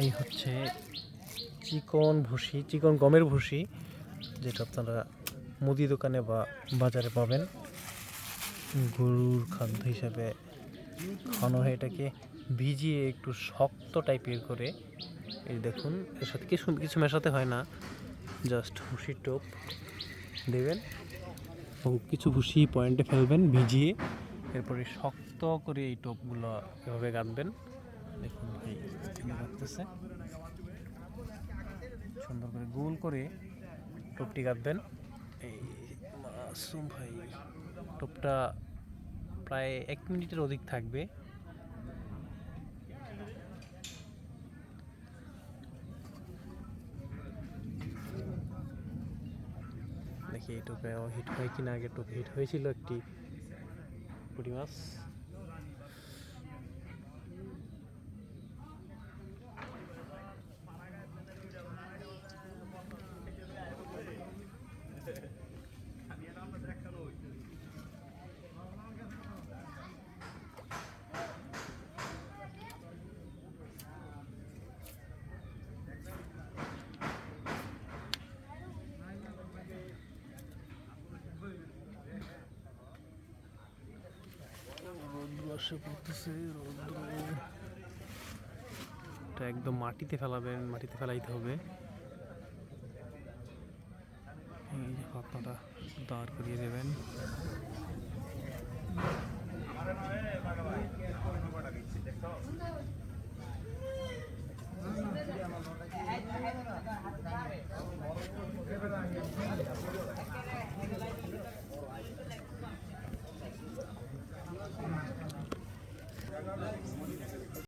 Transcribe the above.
এই হচ্ছে চিকন ভুসি, চিকন গমের ভুসি, যেটা আপনারা মুদি দোকানে বা বাজারে পাবেন গরুর খাদ্য হিসাবে খাওয়ানো হয়। এটাকে ভিজিয়ে একটু শক্ত টাইপের করে, এই দেখুন, এর সাথে কিছু কিছু মেশাতে হয় না, জাস্ট ভুসির টোপ দেবেন ও কিছু ভুসি পয়েন্টে ফেলবেন ভিজিয়ে, এরপরে শক্ত করে এই টোপগুলো এভাবে গাঁথবেন। দেখুন ভাই গাঁথতেছে, সুন্দর করে গোল করে টোপটি গাঁথবেন। এই মাসুম ভাই টোপটা প্রায় 1 মিনিটের অধিক থাকবে। দেখি এই টোপে হিট হয় কিনা, আগে টোপ হিট হয়েছিল একটি পুঁটি মাছ। রৌদ্র আসে পড়তেছে, রৌদ্র, এটা একদম মাটিতে ফেলাবেন, মাটিতে ফেলাইতে হবে। এই যে পাতাটা দাঁড় করিয়ে দেবেন।